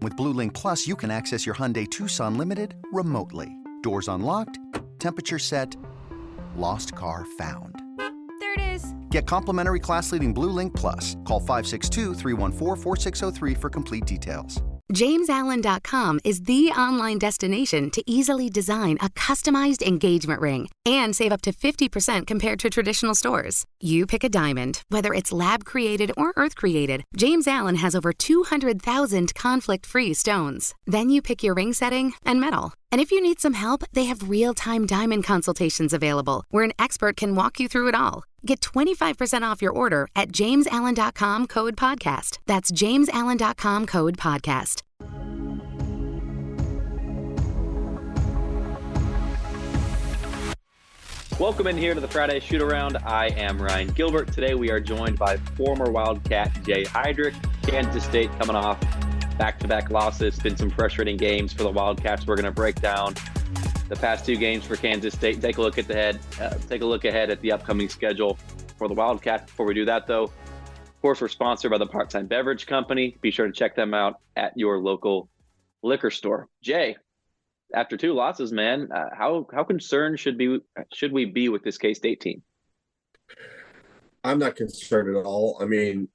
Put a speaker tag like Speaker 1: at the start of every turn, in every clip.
Speaker 1: With Blue Link Plus, you can access your Hyundai Tucson Limited remotely. Doors unlocked, temperature set, lost car found.
Speaker 2: There it is.
Speaker 1: Get complimentary class-leading Blue Link Plus. Call 562-314-4603 for complete details.
Speaker 3: JamesAllen.com is the online destination to easily design a customized engagement ring and save up to 50% compared to traditional stores. You pick a diamond, whether it's lab-created or earth-created, James Allen has over 200,000 conflict-free stones. Then you pick your ring setting and metal. And if you need some help, they have real-time diamond consultations available, where an expert can walk you through it all. Get 25% off your order at JamesAllen.com code podcast. That's JamesAllen.com code podcast.
Speaker 4: Welcome in here to the Friday Shoot Around. I am Ryan Gilbert. Today we are joined by former Wildcat Jay Heidrick. Kansas State coming off back-to-back losses. Been some frustrating games for the Wildcats. We're going to break down the past two games for Kansas State. Take a look ahead at the upcoming schedule for the Wildcats. Before we do that, though, of course, we're sponsored by the Part-Time Beverage Company. Be sure to check them out at your local liquor store. Jay, after two losses, man, how concerned should we be with this K-State team?
Speaker 5: I'm not concerned at all. I mean,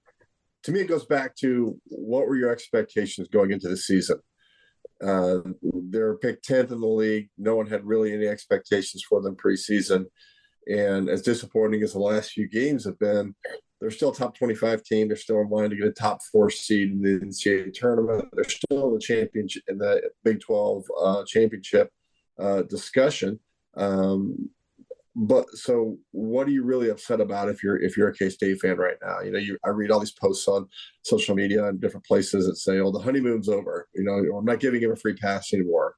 Speaker 5: to me, it goes back to what were your expectations going into the season? They're picked 10th in the league. No one had really any expectations for them preseason. And as disappointing as the last few games have been, they're still a top 25 team. They're still in line to get a top 4 seed in the NCAA tournament. They're still in the championship, in the Big 12 championship discussion. But so what are you really upset about if you're a K-State fan right now? You know, I read all these posts on social media and different places that say, "Oh, the honeymoon's over. You know, I'm not giving him a free pass anymore."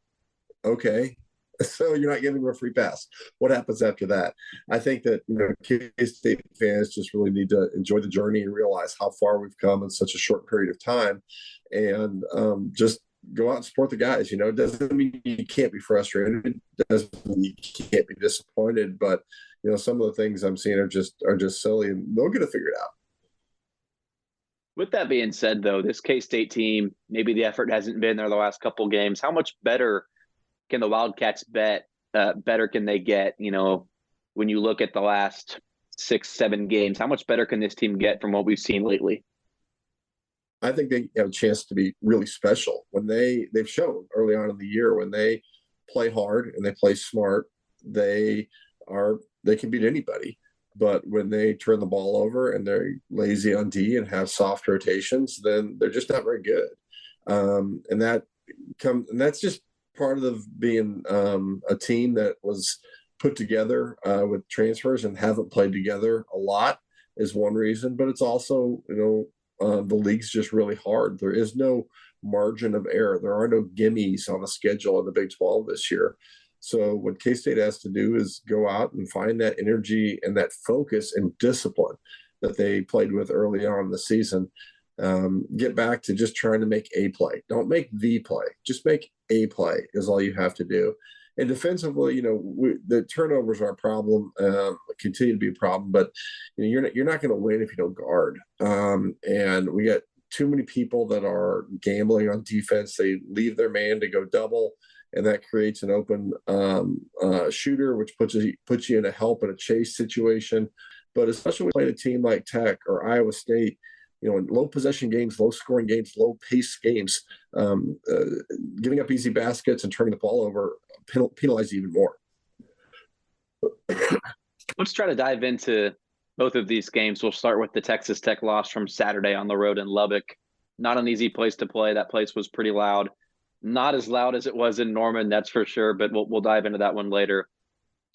Speaker 5: Okay. So you're not giving him a free pass. What happens after that? I think that, you know, K-State fans just really need to enjoy the journey and realize how far we've come in such a short period of time, and just go out and support the guys. You know, it doesn't mean you can't be frustrated. It doesn't mean you can't be disappointed. But, you know, some of the things I'm seeing are just silly, and they'll get it figured out.
Speaker 4: With that being said, though, this K-State team, maybe the effort hasn't been there the last couple games. How much better can the Wildcats better can they get? You know, when you look at the last 6-7 games, how much better can this team get from what we've seen lately?
Speaker 5: I think they have a chance to be really special when they've shown early on in the year when they play hard and they play smart, they can beat anybody. But when they turn the ball over and they're lazy on D and have soft rotations, then they're just not very good. And that's just part of being a team that was put together with transfers and haven't played together a lot is one reason. But it's also, you know, the league's just really hard. There is no margin of error. There are no gimmies on the schedule in the Big 12 this year. So what K-State has to do is go out and find that energy and that focus and discipline that they played with early on in the season. Get back to just trying to make a play. Don't make the play. Just make a play is all you have to do. And defensively, you know, the turnovers are a problem, continue to be a problem. But you know, you're not going to win if you don't guard. And we got too many people that are gambling on defense. They leave their man to go double, and that creates an open shooter, which puts you in a help and a chase situation. But especially when you play a team like Tech or Iowa State, you know, in low possession games, low scoring games, low pace games, giving up easy baskets and turning the ball over penalize even more.
Speaker 4: Let's try to dive into both of these games. We'll start with the Texas Tech loss from Saturday on the road in Lubbock. Not an easy place to play. That place was pretty loud. Not as loud as it was in Norman, that's for sure, but we'll dive into that one later.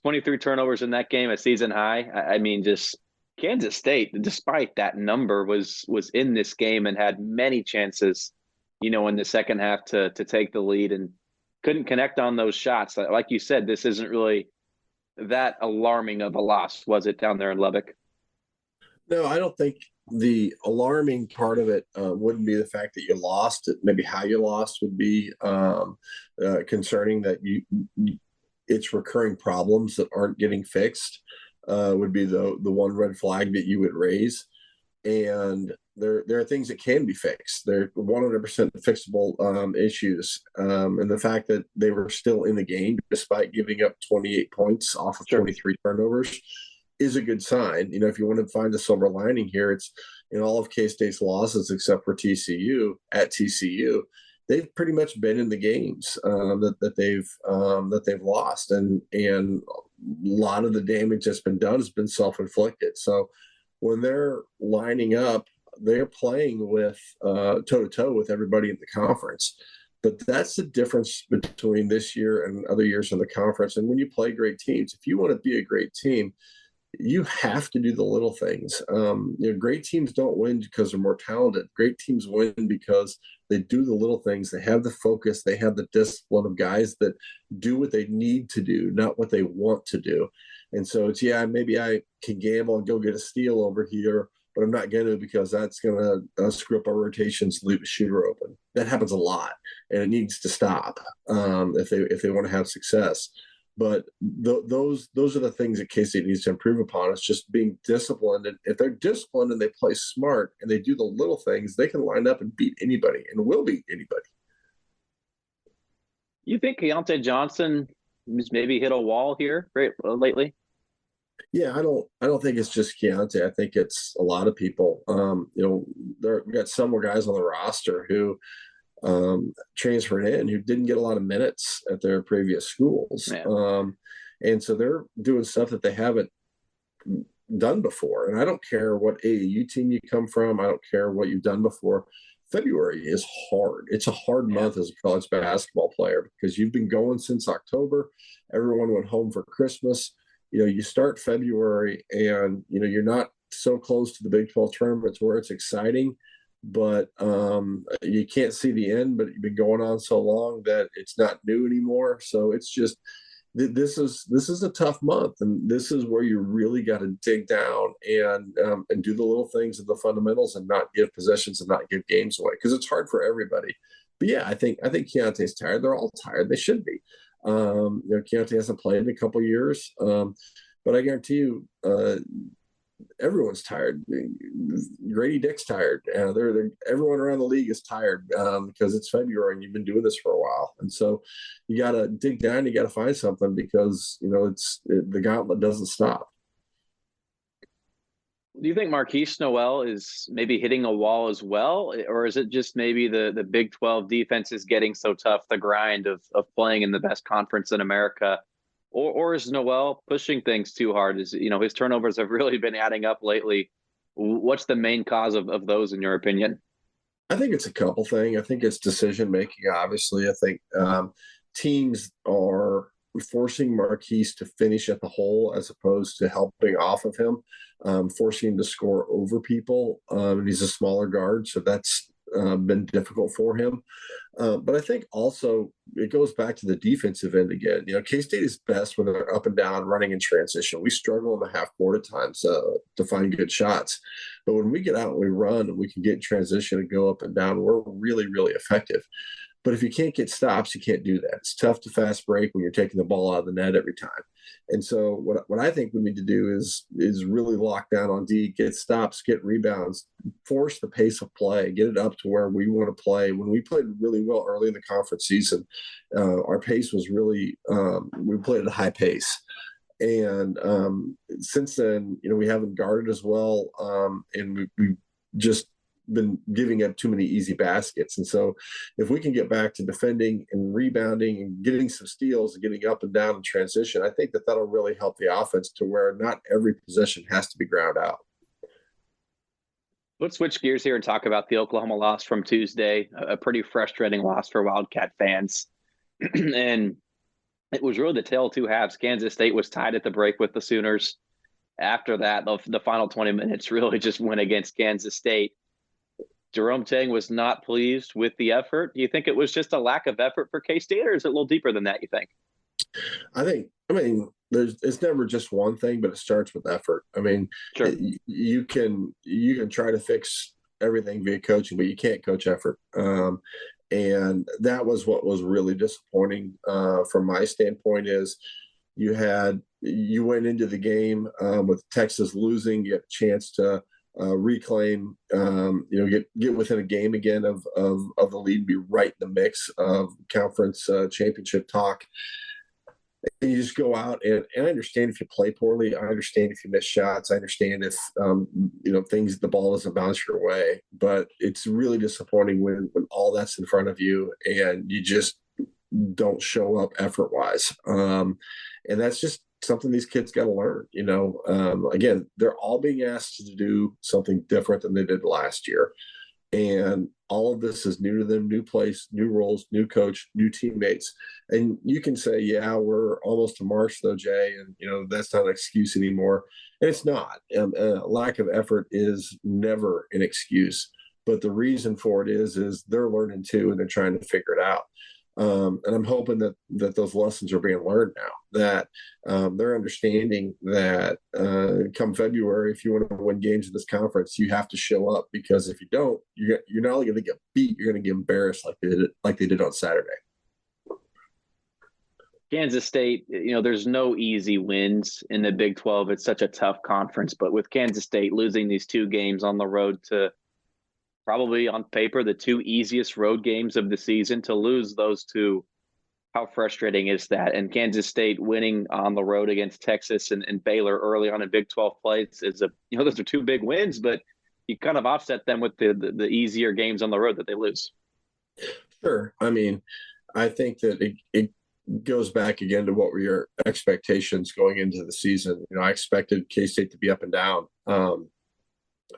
Speaker 4: 23 turnovers in that game, a season high. I mean, just Kansas State, despite that number, was in this game and had many chances, you know, in the second half to take the lead and couldn't connect on those shots. Like you said, this isn't really that alarming of a loss, was it, down there in Lubbock?
Speaker 5: No, I don't think the alarming part of it wouldn't be the fact that you lost. Maybe how you lost would be concerning, that it's recurring problems that aren't getting fixed would be the one red flag that you would raise. and there are things that can be fixed. They're 100% fixable issues, and the fact that they were still in the game despite giving up 28 points off of 23 turnovers is a good sign. If you want to find the silver lining here, it's in all of K-State's losses except for TCU at TCU. They've pretty much been in the games that they've lost, and a lot of the damage that's been done has been self-inflicted. So when they're lining up, they're playing with toe-to-toe with everybody in the conference. But that's the difference between this year and other years in the conference. And when you play great teams, if you want to be a great team, you have to do the little things. Great teams don't win because they're more talented. Great teams win because they do the little things. They have the focus. They have the discipline of guys that do what they need to do, not what they want to do. And so it's, maybe I can gamble and go get a steal over here, but I'm not going to, because that's going to screw up our rotations, leave a shooter open. That happens a lot, and it needs to stop if they want to have success. But those are the things that K-State needs to improve upon. It's just being disciplined. And if they're disciplined and they play smart and they do the little things, they can line up and beat anybody, and will beat anybody.
Speaker 4: You think Keontae Johnson has maybe hit a wall here lately?
Speaker 5: Yeah, I don't think it's just Keontae. I think it's a lot of people. We got some more guys on the roster who transferred in who didn't get a lot of minutes at their previous schools. And so they're doing stuff that they haven't done before. And I don't care what AAU team you come from. I don't care what you've done before. February is hard. It's a hard month as a college basketball player, because you've been going since October. Everyone went home for Christmas. You start February and, you're not so close to the Big 12 tournaments where it's exciting, but you can't see the end, but you've been going on so long that it's not new anymore. So it's just, this is a tough month, and this is where you really got to dig down and do the little things and the fundamentals, and not give possessions and not give games away, because it's hard for everybody. But I think Keontae's tired. They're all tired. They should be. Keontae hasn't played in a couple of years, but I guarantee you, everyone's tired. Grady Dick's tired. Everyone around the league is tired because it's February and you've been doing this for a while. And so you got to dig down. You got to find something, because the gauntlet doesn't stop.
Speaker 4: Do you think Marquise Noel is maybe hitting a wall as well, or is it just maybe the Big 12 defense is getting so tough, the grind of playing in the best conference in America? Or is Noel pushing things too hard? His turnovers have really been adding up lately. What's the main cause of those, in your opinion?
Speaker 5: I think it's a couple things. I think it's decision making. Obviously, I think teams are forcing Marquise to finish at the hole as opposed to helping off of him, forcing him to score over people. And he's a smaller guard, so that's been difficult for him. But I think also it goes back to the defensive end again. K-State is best when they're up and down, running in transition. We struggle in the half court at times to find good shots. But when we get out and we run and we can get in transition and go up and down, we're really, really effective. But if you can't get stops, you can't do that. It's tough to fast break when you're taking the ball out of the net every time. And so what I think we need to do is really lock down on D, get stops, get rebounds, force the pace of play, get it up to where we want to play. When we played really well early in the conference season, our pace was really we played at a high pace. And since then, we haven't guarded as well, and we just been giving up too many easy baskets. And so if we can get back to defending and rebounding and getting some steals and getting up and down in transition, I think that'll really help the offense to where not every possession has to be ground out.
Speaker 4: Let's switch gears here and talk about the Oklahoma loss from Tuesday, a pretty frustrating loss for Wildcat fans. And it was really the tale of two halves. Kansas State was tied at the break with the Sooners. After that, the final 20 minutes really just went against Kansas State. Jerome Tang was not pleased with the effort. Do you think it was just a lack of effort for K-State, or is it a little deeper than that, you think?
Speaker 5: It's never just one thing, but it starts with effort.
Speaker 4: Sure.
Speaker 5: You can try to fix everything via coaching, but you can't coach effort. And that was what was really disappointing from my standpoint. Is you went into the game with Texas losing, you had a chance to reclaim, get within a game again of the lead, be right in the mix of conference championship talk. And you just go out and I understand if you play poorly. I understand if you miss shots. I understand if the ball doesn't bounce your way. But it's really disappointing when all that's in front of you and you just don't show up effort wise. And that's just something these kids got to learn. Again, they're all being asked to do something different than they did last year. And all of this is new to them, new place, new roles, new coach, new teammates. And you can say, yeah, we're almost to March though, Jay. And, that's not an excuse anymore. And it's not. Lack of effort is never an excuse. But the reason for it is they're learning too, and they're trying to figure it out. And I'm hoping that those lessons are being learned now, that they're understanding that come February, if you want to win games in this conference, you have to show up, because if you don't, you're not only going to get beat, you're going to get embarrassed like they did on Saturday.
Speaker 4: Kansas State, there's no easy wins in the Big 12. It's such a tough conference. But with Kansas State losing these 2 games on the road to probably on paper the 2 easiest road games of the season, to lose those 2, how frustrating is that? And Kansas State winning on the road against Texas and Baylor early on in Big 12 play is those are 2 big wins, but you kind of offset them with the easier games on the road that they lose.
Speaker 5: Sure. I mean, I think that it goes back again to what were your expectations going into the season. I expected K-State to be up and down.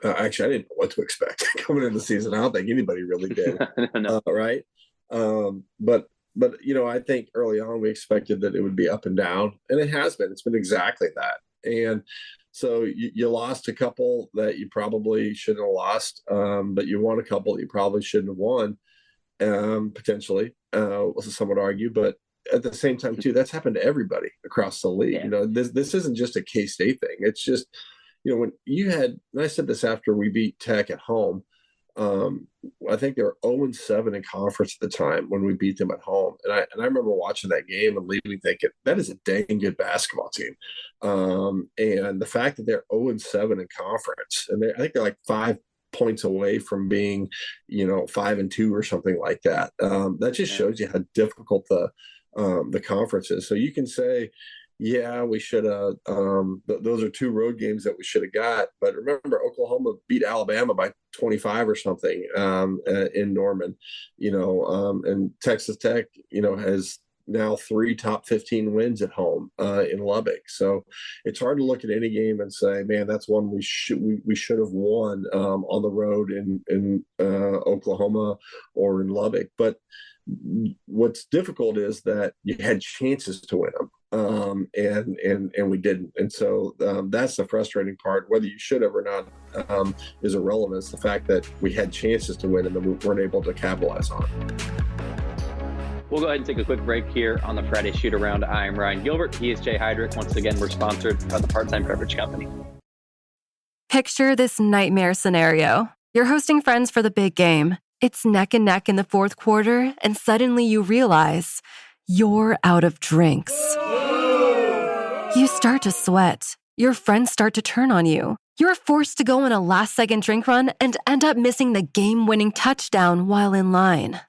Speaker 5: Actually, I didn't know what to expect coming into the season. I don't think anybody really did.
Speaker 4: No.
Speaker 5: Right. But I think early on we expected that it would be up and down, and it has been. It's been exactly that. And so you lost a couple that you probably shouldn't have lost, but you won a couple that you probably shouldn't have won, potentially. Some would argue, but at the same time too, that's happened to everybody across the league.
Speaker 4: Yeah.
Speaker 5: This isn't just a K-State thing. It's just, when you had, and I said this after we beat Tech at home, I think they were 0-7 in conference at the time when we beat them at home. And I remember watching that game and leaving thinking, that is a dang good basketball team. And the fact that they're 0-7 in conference, and I think they're like 5 points away from being, 5-2 or something like that. That just shows you how difficult the conference is. So you can say, yeah, we should have. Those are 2 road games that we should have got. But remember, Oklahoma beat Alabama by 25 or something in Norman. And Texas Tech, has now 3 top 15 wins at home in Lubbock. So it's hard to look at any game and say, man, that's one we should have won on the road in Oklahoma or in Lubbock. But what's difficult is that you had chances to win them. And we didn't. And so that's the frustrating part. Whether you should have or not is irrelevant. It's the fact that we had chances to win and then we weren't able to capitalize on it.
Speaker 4: We'll go ahead and take a quick break here on the Friday Shoot Around. I am Ryan Gilbert. He is Jay Heidrick. Once again, we're sponsored by the Part-Time Beverage Company.
Speaker 2: Picture this nightmare scenario. You're hosting friends for the big game. It's neck and neck in the fourth quarter, and suddenly you realize you're out of drinks. You start to sweat. Your friends start to turn on you. You're forced to go on a last-second drink run and end up missing the game-winning touchdown while in line.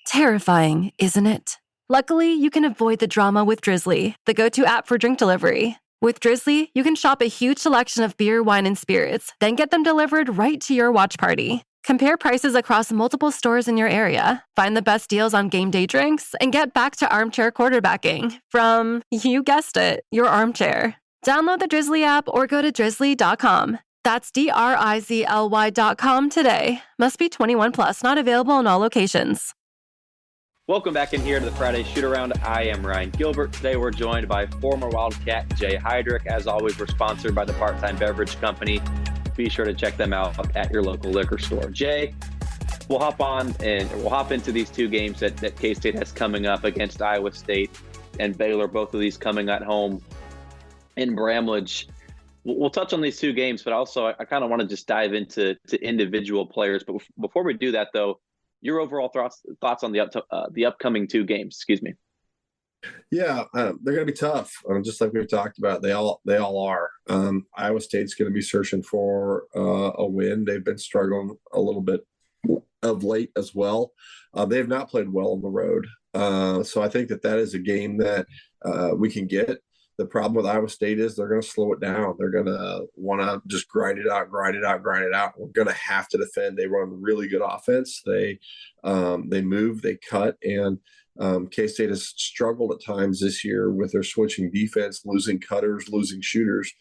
Speaker 2: Terrifying, isn't it? Luckily, you can avoid the drama with Drizzly, the go-to app for drink delivery. With Drizzly, you can shop a huge selection of beer, wine, and spirits, then get them delivered right to your watch party. Compare prices across multiple stores in your area, find the best deals on game day drinks, and get back to armchair quarterbacking from, you guessed it, your armchair. Download the Drizzly app or go to drizzly.com. That's DRIZLY.com today. Must be 21 plus, not available in all locations.
Speaker 4: Welcome back in here to the Friday Shoot Around. I am Ryan Gilbert. Today we're joined by former Wildcat Jay Heidrick. As always, we're sponsored by the Part-Time Beverage Company. Be sure to check them out at your local liquor store. Jay, we'll hop into these 2 games that K-State has coming up against Iowa State and Baylor, both of these coming at home in Bramlage. We'll touch on these 2 games, but also I kind of want to just dive into individual players. But before we do that, though, your overall thoughts on the upcoming 2 games. Excuse me.
Speaker 5: Yeah, they're going to be tough, just like we've talked about. They all are. Iowa State's going to be searching for a win. They've been struggling a little bit of late as well. They've not played well on the road, so I think that is a game that we can get. The problem with Iowa State is they're going to slow it down. They're going to want to just grind it out, grind it out, grind it out. We're going to have to defend. They run really good offense. They move, they cut, and K-State has struggled at times this year with their switching defense, losing cutters, losing shooters.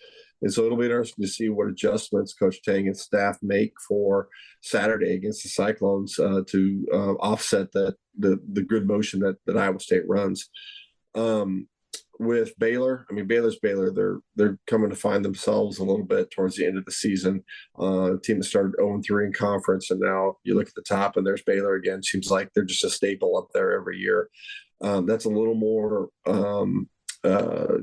Speaker 5: And so it'll be interesting to see what adjustments Coach Tang and staff make for Saturday against the Cyclones to offset the good motion that Iowa State runs. With Baylor, I mean, Baylor's Baylor. They're coming to find themselves a little bit towards the end of the season. A team that started 0-3 in conference, and now you look at the top, and there's Baylor again. Seems like they're just a staple up there every year. That's a little more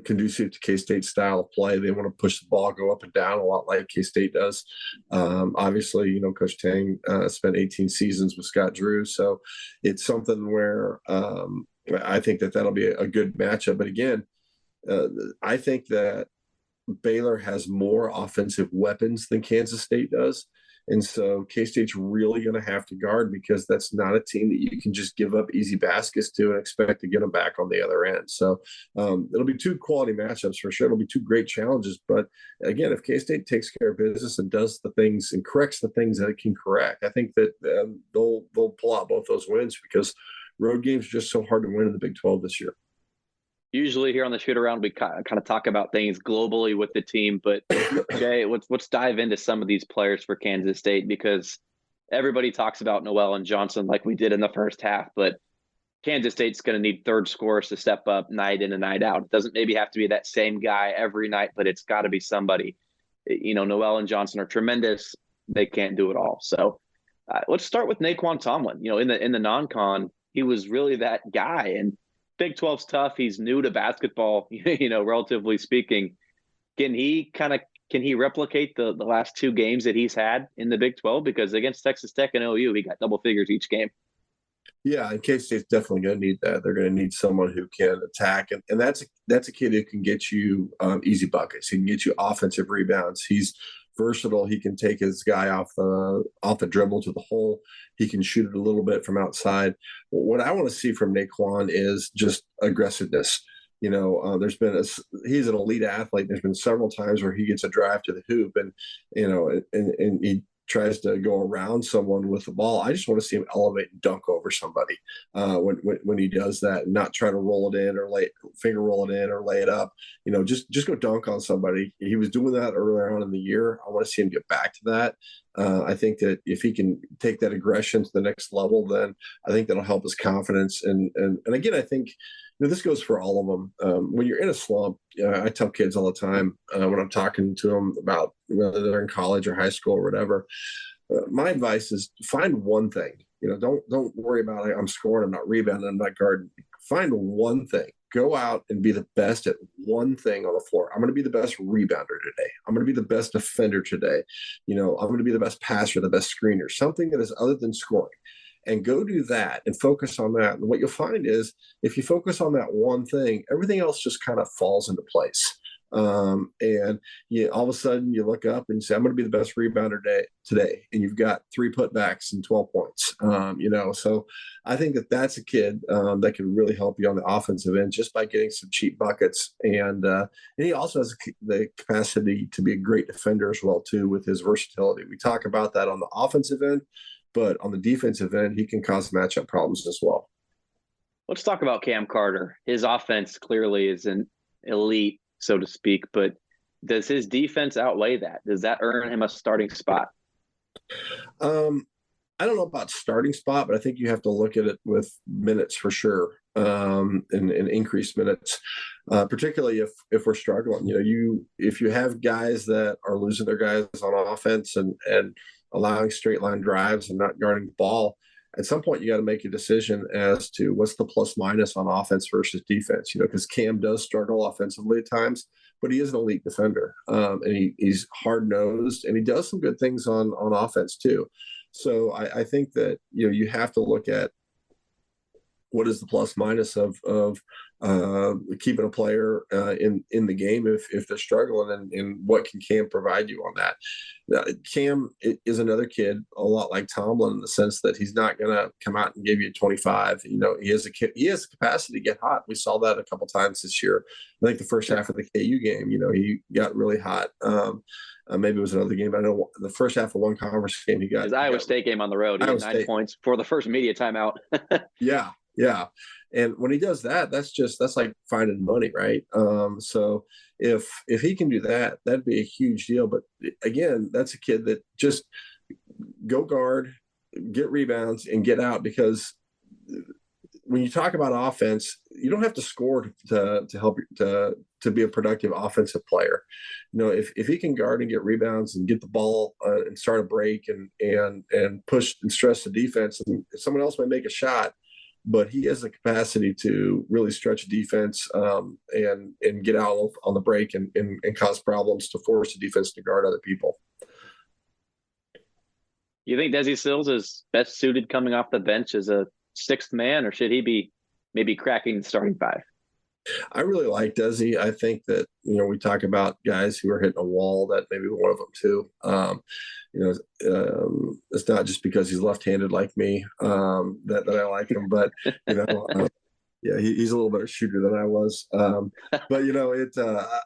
Speaker 5: conducive to K-State's style of play. They want to push the ball, go up and down a lot like K-State does. Obviously, Coach Tang spent 18 seasons with Scott Drew, so it's something where I think that'll be a good matchup. But again, I think that Baylor has more offensive weapons than Kansas State does. And so K-State's really going to have to guard, because that's not a team that you can just give up easy baskets to and expect to get them back on the other end. So it'll be two quality matchups for sure. It'll be two great challenges. But again, if K-State takes care of business and does the things and corrects the things that it can correct, I think that they'll pull out both those wins, because road games are just so hard to win in the Big 12 this year.
Speaker 4: Usually here on the shoot around, we kind of talk about things globally with the team, but Jay, let's dive into some of these players for Kansas State, because everybody talks about Noel and Johnson like we did in the first half, but Kansas State's going to need third scorers to step up night in and night out. It doesn't maybe have to be that same guy every night, but it's got to be somebody. Noel and Johnson are tremendous. They can't do it all. So let's start with Naquan Tomlin. In the non-con, he was really that guy, and Big 12's tough. He's new to basketball, relatively speaking. Can he replicate the last two games that he's had in the Big 12? Because against Texas Tech and OU, he got double figures each game.
Speaker 5: Yeah, and K-State's definitely going to need that. They're going to need someone who can attack, and that's a kid who can get you easy buckets. He can get you offensive rebounds. He's versatile. He can take his guy off the dribble to the hole. He can shoot it a little bit from outside. What I want to see from Naquan is just aggressiveness. He's an elite athlete. There's been several times where he gets a drive to the hoop, and he tries to go around someone with the ball. I just want to see him elevate and dunk over somebody when he does that, and not try to roll it in or finger roll it in or lay it up. Just go dunk on somebody. He was doing that earlier on in the year. I want to see him get back to that. I think that if he can take that aggression to the next level, then I think that'll help his confidence. And again, I think this goes for all of them. When you're in a slump, I tell kids all the time when I'm talking to them about whether they're in college or high school or whatever, my advice is find one thing. Don't worry about I'm scoring, I'm not rebounding, I'm not guarding. Find one thing. Go out and be the best at one thing on the floor. I'm going to be the best rebounder today. I'm going to be the best defender today. I'm going to be the best passer, the best screener, something that is other than scoring. And go do that and focus on that. And what you'll find is if you focus on that one thing, everything else just kind of falls into place. And all of a sudden you look up and you say, I'm going to be the best rebounder today. And you've got 3 putbacks and 12 points. So I think that's a kid that can really help you on the offensive end just by getting some cheap buckets. And he also has the capacity to be a great defender as well, too, with his versatility. We talk about that on the offensive end, but on the defensive end, he can cause matchup problems as well.
Speaker 4: Let's talk about Cam Carter. His offense clearly is an elite, so to speak, but does his defense outweigh that? Does that earn him a starting spot?
Speaker 5: I don't know about starting spot, but I think you have to look at it with minutes for sure, and increased minutes, particularly if we're struggling. If you have guys that are losing their guys on offense and allowing straight line drives and not guarding the ball, at some point you got to make a decision as to what's the plus minus on offense versus defense, because Cam does struggle offensively at times, but he is an elite defender, and he's hard nosed, and he does some good things on offense too. So I think that, you have to look at what is the plus minus of keeping a player in the game if they're struggling, and what can Cam provide you on that. Cam is another kid, a lot like Tomlin, in the sense that he's not going to come out and give you 25. He has the capacity to get hot. We saw that a couple times this year. I think the first half of the KU game, he got really hot. Maybe it was another game, but I know the first half of one conference game he got.
Speaker 4: His Iowa State game on the road, he had 9 points for the first media timeout.
Speaker 5: Yeah. And when he does that, that's like finding money, right? So if he can do that, that'd be a huge deal. But again, that's a kid that just go guard, get rebounds, and get out, because when you talk about offense, you don't have to score to help to be a productive offensive player. If he can guard and get rebounds and get the ball and start a break and push and stress the defense, and someone else may make a shot, but he has the capacity to really stretch defense and get out on the break and cause problems to force the defense to guard other people.
Speaker 4: You think Desi Sills is best suited coming off the bench as a sixth man, or should he be maybe cracking the starting five?
Speaker 5: I really like Desi. I think that, we talk about guys who are hitting a wall, that maybe one of them too. It's not just because he's left-handed like me that I like him, but, yeah, he's a little better shooter than I was. But,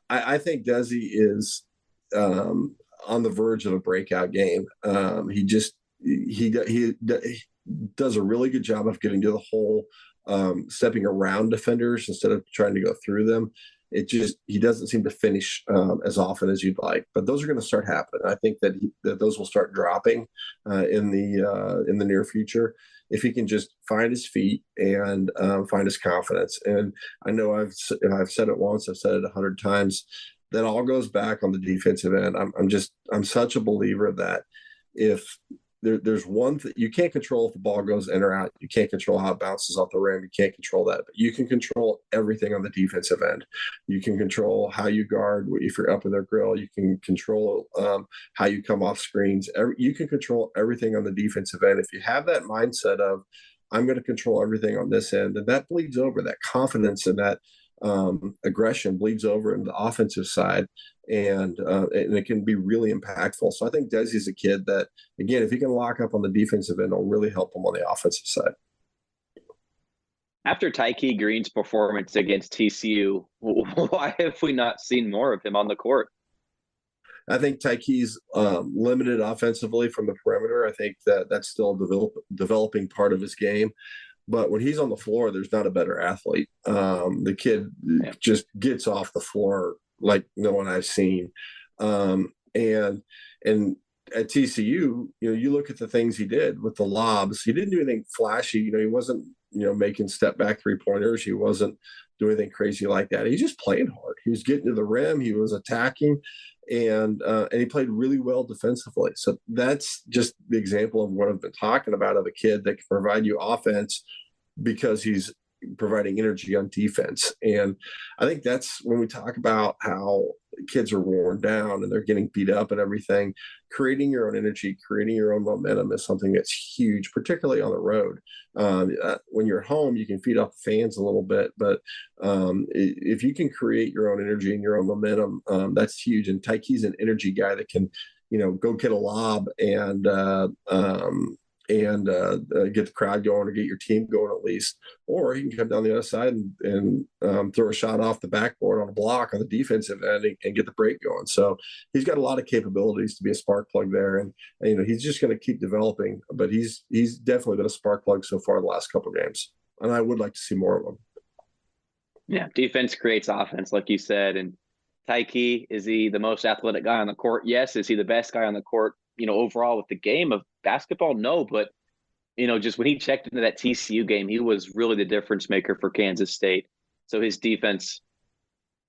Speaker 5: I think Desi is on the verge of a breakout game. He does a really good job of getting to the hole, stepping around defenders instead of trying to go through them. He doesn't seem to finish as often as you'd like, but those are going to start happening. I think that those will start dropping in the near future if he can just find his feet and find his confidence. And I know I've said it once, I've said it 100 times. That all goes back on the defensive end. I'm such a believer that if there's one thing you can't control, if the ball goes in or out, you can't control how it bounces off the rim. You can't control that, but you can control everything on the defensive end. You can control how you guard if you're up in their grill. You can control how you come off screens. You can control everything on the defensive end. If you have that mindset of, I'm going to control everything on this end, and that bleeds over, that confidence and that aggression bleeds over into the offensive side, and it can be really impactful. So I think Desi's a kid that, again, if he can lock up on the defensive end, it'll really help him on the offensive side.
Speaker 4: After Tyke Green's performance against TCU, why have we not seen more of him on the court?
Speaker 5: I think Tyke's limited offensively from the perimeter. I think that's still a developing part of his game. But when he's on the floor, there's not a better athlete. The kid just gets off the floor like no one I've seen. And at TCU, you look at the things he did with the lobs. He didn't do anything flashy. He wasn't, making step back 3-pointers. He wasn't doing anything crazy like that. He just played hard. He was getting to the rim. He was attacking, and he played really well defensively. So that's just the example of what I've been talking about, of a kid that can provide you offense because he's providing energy on defense. And I think that's when we talk about how kids are worn down and they're getting beat up and everything, creating your own energy, creating your own momentum is something that's huge, particularly on the road. When you're at home, you can feed off the fans a little bit, but if you can create your own energy and your own momentum, that's huge. And Tyke's an energy guy that can, go get a lob and get the crowd going, or get your team going at least. Or he can come down the other side and throw a shot off the backboard on a block on the defensive end and get the break going. So he's got a lot of capabilities to be a spark plug there. And he's just going to keep developing, but he's definitely been a spark plug so far the last couple of games. And I would like to see more of him.
Speaker 4: Yeah, defense creates offense, like you said. And Tyke, is he the most athletic guy on the court? Yes. Is he the best guy on the court, overall with the game of basketball? No, but just when he checked into that TCU game, he was really the difference maker for Kansas State. So his defense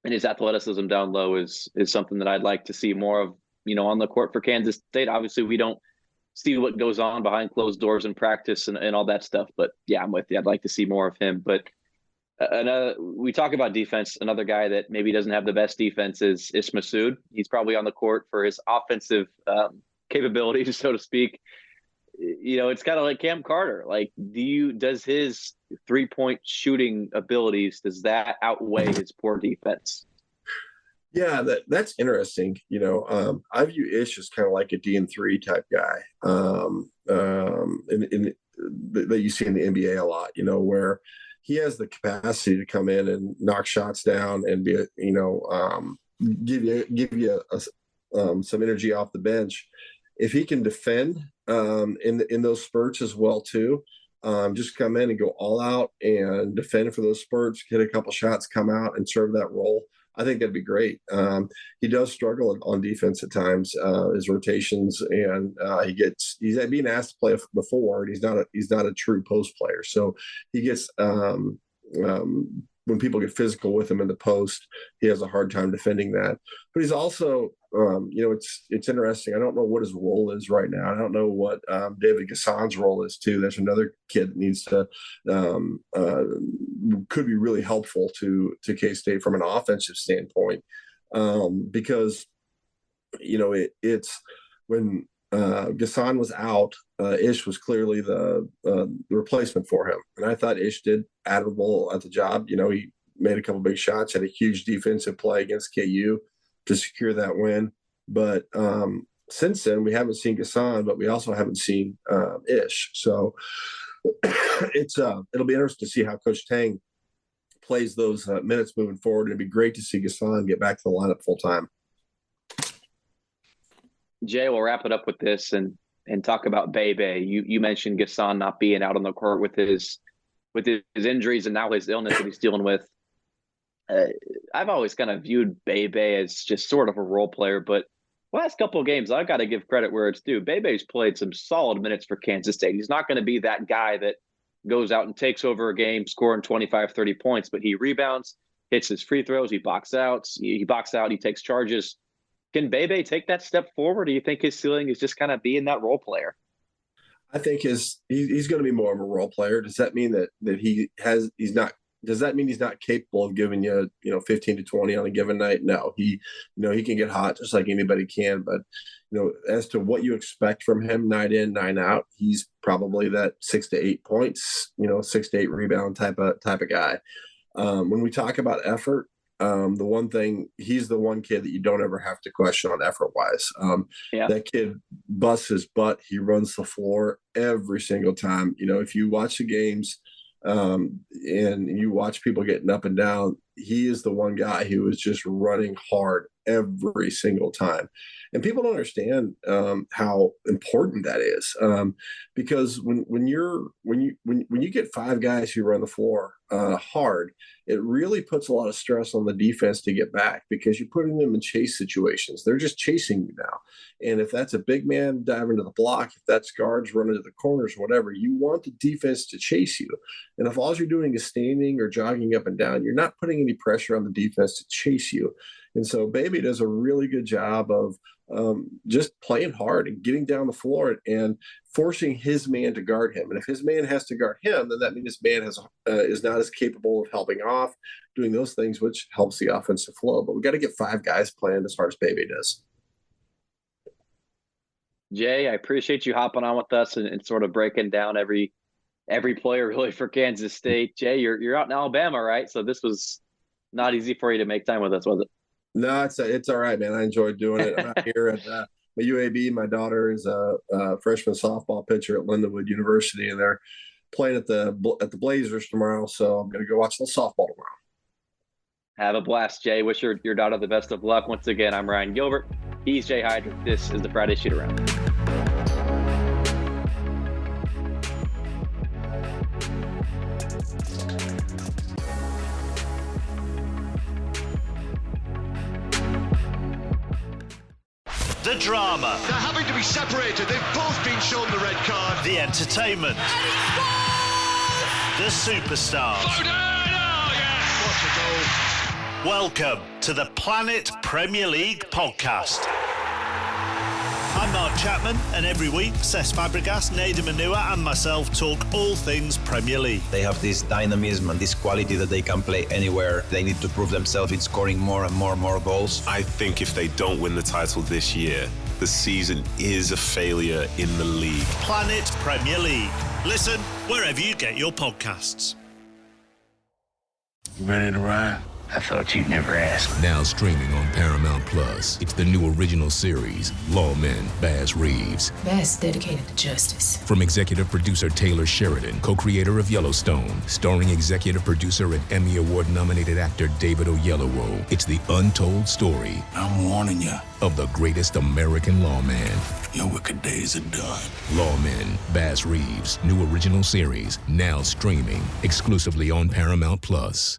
Speaker 4: and his athleticism down low is something that I'd like to see more of, on the court for Kansas State. Obviously, we don't see what goes on behind closed doors in practice and all that stuff. But yeah, I'm with you. I'd like to see more of him. But we talk about defense. Another guy that maybe doesn't have the best defense is Massoud. He's probably on the court for his capabilities, so to speak. It's kind of like Cam Carter. Like, does his 3-point shooting abilities, does that outweigh his poor defense?
Speaker 5: Yeah, that's interesting. I view Ish as kind of like a D&3 type guy, that you see in the NBA a lot. Where he has the capacity to come in and knock shots down and be, give you some energy off the bench. If he can defend in those spurts as well too, just come in and go all out and defend for those spurts, hit a couple shots, come out and serve that role. I think that'd be great. He does struggle on defense at times, his rotations, and he's being asked to play the forward. He's not a true post player, so he gets when people get physical with him in the post, he has a hard time defending that. But he's also, it's interesting. I don't know what his role is right now. I don't know what David Gassan's role is too. There's another kid that needs to could be really helpful to K-State from an offensive standpoint, because it's when Gassan was out, Ish was clearly the replacement for him, and I thought Ish did admirable at the job. He made a couple big shots, had a huge defensive play against KU to secure that win. But since then, we haven't seen Gassan, but we also haven't seen Ish. So it'll be interesting to see how Coach Tang plays those minutes moving forward. It'd be great to see Gassan get back to the lineup full time.
Speaker 4: Jay, we'll wrap it up with this and talk about Bebe. You mentioned Gassan not being out on the court with his injuries and now his illness that he's dealing with. I've always kind of viewed Bebe as just sort of a role player, but last couple of games, I've got to give credit where it's due. Bebe's played some solid minutes for Kansas State. He's not going to be that guy that goes out and takes over a game scoring 25, 30 points, but he rebounds, hits his free throws, he box out, he takes charges. Can Bebe take that step forward? Do you think his ceiling is just kind of being that role player?
Speaker 5: I think he's going to be more of a role player. Does that mean that he's not? Does that mean he's not capable of giving you 15 to 20 on a given night? No, he can get hot just like anybody can. But as to what you expect from him night in, night out, he's probably that 6 to 8 points, 6 to 8 rebound type of guy. When we talk about effort, the one thing, he's the one kid that you don't ever have to question on effort wise. That kid busts his butt. He runs the floor every single time. If you watch the games and you watch people getting up and down, he is the one guy who is just running hard every single time. And people don't understand how important that is, because when you get 5 guys who run the floor hard, it really puts a lot of stress on the defense to get back, because you're putting them in chase situations. They're just chasing you now. And if that's a big man diving to the block, if that's guards running to the corners, whatever, you want the defense to chase you. And if all you're doing is standing or jogging up and down, you're not putting any pressure on the defense to chase you. And so Bebe does a really good job of just playing hard and getting down the floor and forcing his man to guard him. And if his man has to guard him, then that means his man is not as capable of helping off, doing those things, which helps the offensive flow. But we got to get 5 guys playing as hard as Bebe does.
Speaker 4: Jay, I appreciate you hopping on with us and sort of breaking down every player really for Kansas State. Jay, you're out in Alabama, right? So this was not easy for you to make time with us, was it?
Speaker 5: No, it's all right, man. I enjoyed doing it. I'm out here at my UAB. My daughter is a freshman softball pitcher at Lindenwood University, and they're playing at the Blazers tomorrow. So I'm going to go watch the softball tomorrow.
Speaker 4: Have a blast, Jay. Wish your daughter the best of luck. Once again, I'm Ryan Gilbert. He's Jay Heidrick. This is the Friday Shoot Around.
Speaker 6: The drama.
Speaker 7: They're having to be separated. They've both been shown the red card.
Speaker 6: The entertainment. The superstars.
Speaker 7: Oh, yes. What a goal.
Speaker 6: Welcome to the Planet Premier League podcast. I'm Mark Chapman, and every week, Cesc Fabregas, Nader Manua and myself talk all things Premier League.
Speaker 8: They have this dynamism and this quality that they can play anywhere. They need to prove themselves in scoring more and more goals.
Speaker 9: I think if they don't win the title this year, the season is a failure in the league.
Speaker 6: Planet Premier League. Listen wherever you get your podcasts.
Speaker 10: You ready to ride? I thought you'd never ask.
Speaker 11: Now streaming on Paramount Plus. It's the new original series, Lawmen, Baz Reeves.
Speaker 12: Baz dedicated to justice.
Speaker 11: From executive producer Taylor Sheridan, co-creator of Yellowstone, starring executive producer and Emmy Award-nominated actor David Oyelowo. It's the untold story.
Speaker 10: I'm warning you.
Speaker 11: Of the greatest American lawman.
Speaker 10: Your wicked days are done.
Speaker 11: Lawmen, Baz Reeves, new original series, now streaming exclusively on Paramount Plus.